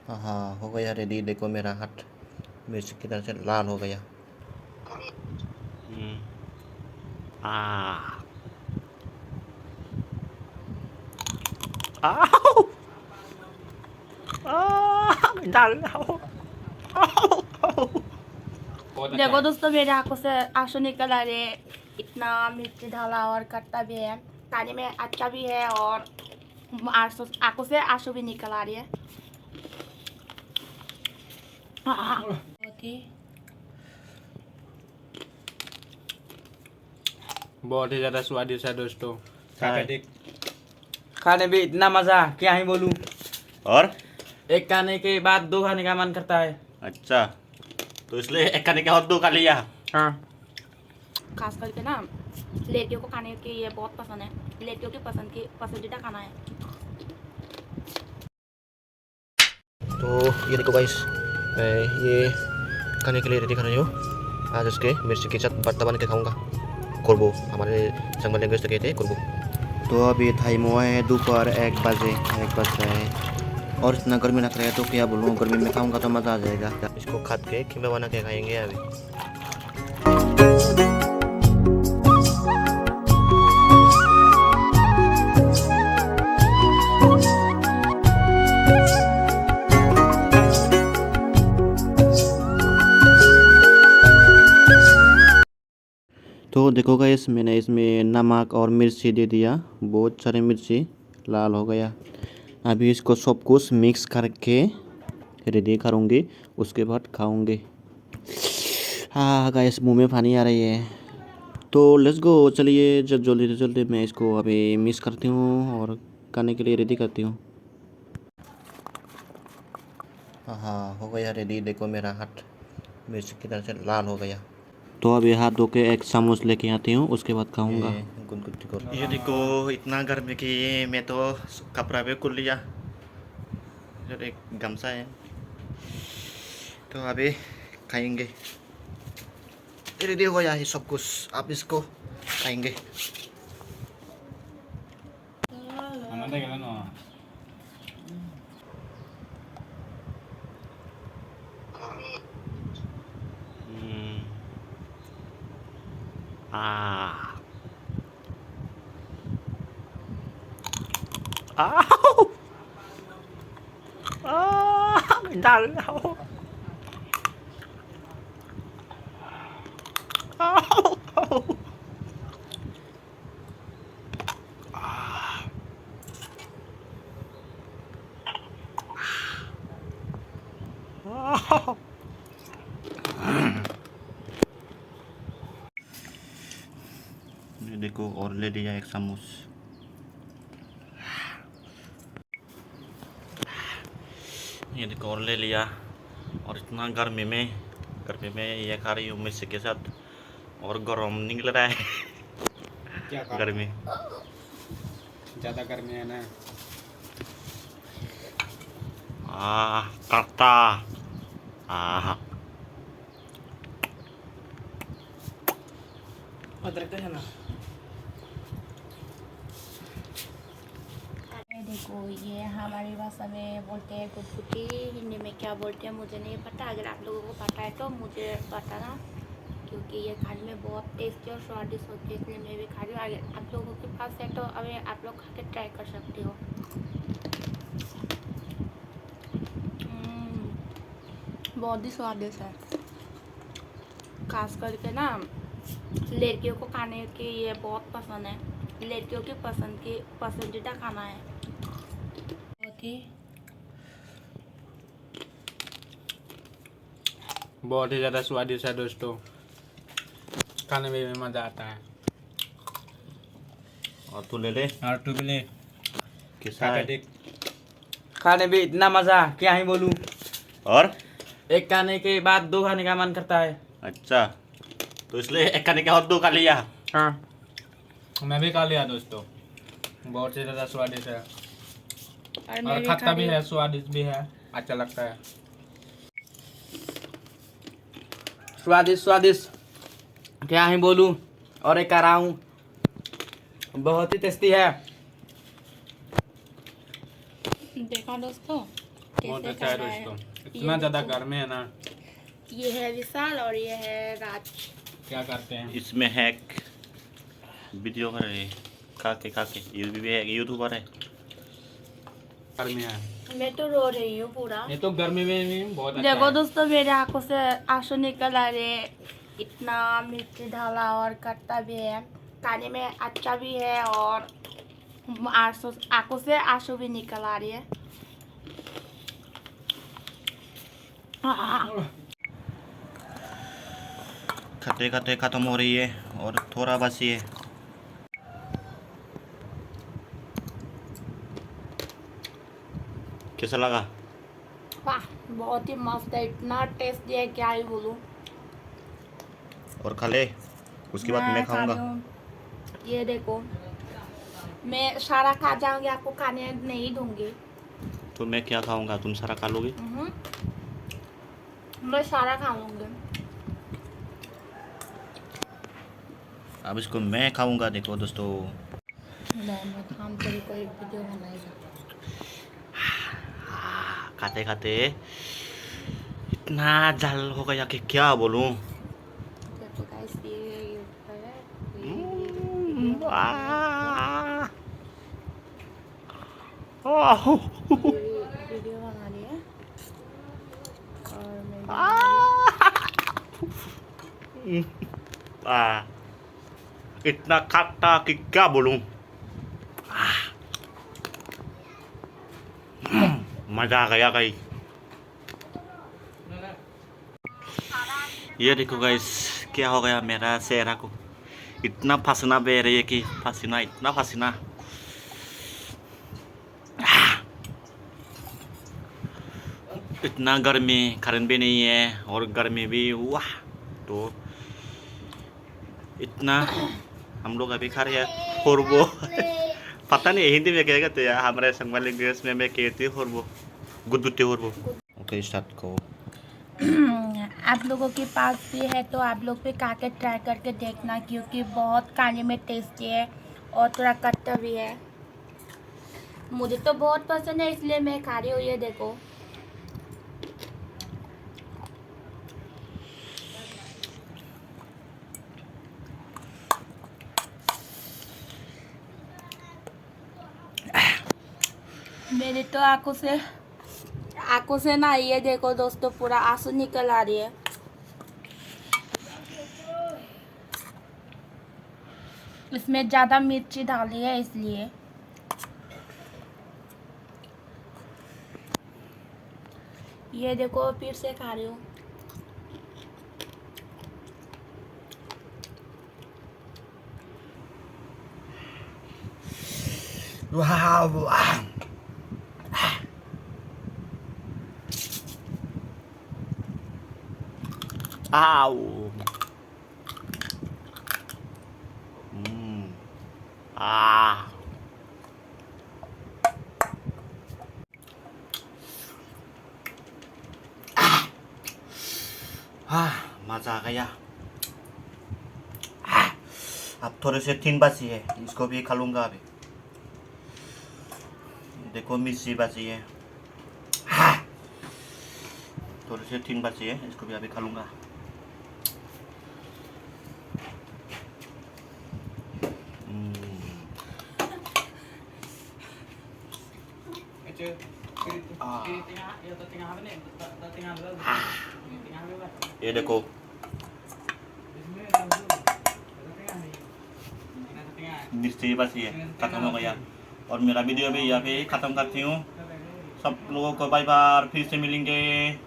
हाँ हो गया रेडी। देखो मेरा हाथ मिर्च की तरह से लाल हो गया। आ आओ डाल आओ आओ। देखो दोस्तों, मेरे आंखों से आंसू निकल आ रहे हैं। इतना मिर्ची डाला और खट्टा भी है, खाने में अच्छा भी है और आंखों से आंसू भी निकल आ रही है। बहुत ही ज्यादा स्वादिष्ट है दोस्तों। खाने में इतना मजा, क्या ही बोलूं। और एक खाने के बाद दो खाने का मन करता है। अच्छा, तो इसलिए एक खाने के और दो खा लिया। हाँ, खास करके ना लड़कियों को खाने की ये बहुत पसंद है। लड़कियों की पसंदीदा खाना है। तो ये देखो गाइस, मैं ये खाने के लिए रेडी कर रही हूँ। आज उसके मिर्ची के साथ भरता बन के खाऊंगा। कुरबो, हमारे जंगल लैंग्वेज तो कहते हैं कुरबो। तो अभी टाइम हुआ है दोपहर 1 बजे, 1 बज रहा है और इतना गर्मी लग रहा है। तो क्या बोलूँ, गर्मी में खाऊंगा तो मज़ा आ जाएगा। इसको खाद के खीमा बना के खाएंगे अभी। तो देखो गाइस, मैंने इसमें नमक और मिर्ची दे दिया, बहुत सारे मिर्ची लाल हो गया। अभी इसको सब कुछ मिक्स करके रेडी करूँगी, उसके बाद खाऊंगी। हाँ गाइस, मुंह में पानी आ रही है। तो लेट्स गो, चलिए जल्दी से जल्दी मैं इसको अभी मिक्स करती हूँ और खाने के लिए रेडी करती हूँ। हाँ हो गया रेडी। देखो मेरा हाथ मिर्च की तरह से लाल हो गया। तो अभी हाथ धो के एक चम्मच लेके आती हूँ, उसके बाद खाऊंगा। ये देखो, इतना गर्मी की मैं तो कपड़ा भी खुल लिया, जो एक गमछा है। तो अभी खाएंगे। रेडी हो गया है सब कुछ, आप इसको खाएंगे। आओ डाल आओ आओ। ये देखो, और ले लिया एक चम्मच। ये देखो और ले लिया। और इतना गर्मी में ये खा रही हूँ मिर्ची के साथ, और गर्म निकल रहा है। क्या गर्मी ज्यादा गर्मी है ना। करता अदरक है ना। देखो, ये हमारी भाषा में बोलते हैं गुटगुटी, हिंदी में क्या बोलते हैं मुझे नहीं पता। अगर आप लोगों को पता है तो मुझे बताना, क्योंकि ये खाने में बहुत टेस्टी और स्वादिष्ट होती है, इसलिए मैं भी खा रही हूँ। अगर आप लोगों के पास है तो अभी आप लोग खा के ट्राई कर सकते हो। बहुत ही स्वादिष्ट है। खास करके ना लड़कियों को खाने की ये बहुत पसंद है। लड़कियों की पसंदीदा खाना है। बहुत ही ज्यादा स्वादिष्ट है दोस्तों। खाने में भी मजा आता है। और तू ले ले। और तू भी ले। कैसा है? देख। खाने में इतना मजा, क्या ही बोलूं। और एक खाने के बाद दो खाने का मन करता है। अच्छा, तो इसलिए एक खाने के और दो खा लिया। हाँ, मैं भी खा लिया दोस्तों। बहुत ही ज्यादा स्वादिष्ट है और मैं खट्टा भी है, स्वादिष्ट भी है, अच्छा लगता है। स्वादिष्ट स्वादिष्ट, क्या ही बोलूं। और एक खा रहा हूँ, बहुत ही टेस्टी है। देखा दोस्तों, बहुत कैसे अच्छा है खाना है। दोस्तों, इतना ज़्यादा गर्मी है ना। ये है विशाल और ये है राज। क्या करते हैं, इसमें हैक वीडियो कर रहे काके काके ये भी है, यूट्यूबर है। गर्मी है। मैं तो रो रही हूँ पूरा। ये तो गर्मी में भी बहुत अच्छा देखो है। दोस्तों मेरे आंखों से आंसू निकल आ रहे। इतना मिर्ची डाला और कट्टा भी है, खाने में अच्छा भी है और आंखों से आंसू भी निकल आ रही है। खाते खाते ख़त्म हो रही है और थोड़ा बची है। कैसा लगा? वाह बहुत ही मस्त है, इतना टेस्टी है क्या ही बोलूं। और खा ले, उसके बाद मैं खा खाऊंगा। रही हूँ। ये देखो मैं सारा खा जाऊंगी, आपको खाने नहीं दूंगी। तो मैं क्या खाऊंगा, तुम सारा खा लोगे? मैं सारा खा लूंगी। अब इसको मैं खाऊंगा। देखो दोस्तों, हम तेरे को एक वीडियो बनाएगा। खाते खाते इतना जल हो गया कि क्या बोलूं। देखो गाइस ये ऊपर है, वीडियो बना रही है और मैं भी बना रही हूँ। इतना खट्टा कि क्या बोलूं। मजा आ गया गाइस। ये देखो गाइस क्या हो गया मेरा चेहरा को, इतना पसीना बह रही है कि पसीना, इतना पसीना। इतना गर्मी, करंट भी नहीं है और गर्मी भी वाह। तो इतना हम लोग अभी खा रहे हैं होरबो। पता नहीं हिंदी में क्या कहते हैं, हमारे संगवाल लैंग्वेज में मैं कहती हूँ होरबो, गुद्दुते होरबो। ओके स्टार्ट करो। आप लोगों के पास भी है तो आप लोग भी खा के ट्राई करके देखना, क्योंकि बहुत खाने में टेस्टी है और थोड़ा कट्टा भी है। मुझे तो बहुत पसंद है इसलिए मैं खा रही हूँ। ये देखो मेरे तो आंखों से ना, ये देखो दोस्तों पूरा आंसू निकल आ रही है। इसमें ज़्यादा मिर्ची डाली है इसलिए। ये देखो फिर से खा रही हूँ। आओ आ मजा आ गया। अब थोड़े से 3 बची है, इसको भी खा लूंगा अभी। देखो मिर्ची बची है, थोड़े से 3 बची है, इसको भी अभी खा लूंगा। ये देखो मिर्ची बची है, खत्म हो गया। और मेरा वीडियो भी यहाँ पे ख़त्म करती हूँ। सब लोगों को बाय बाय, फिर से मिलेंगे।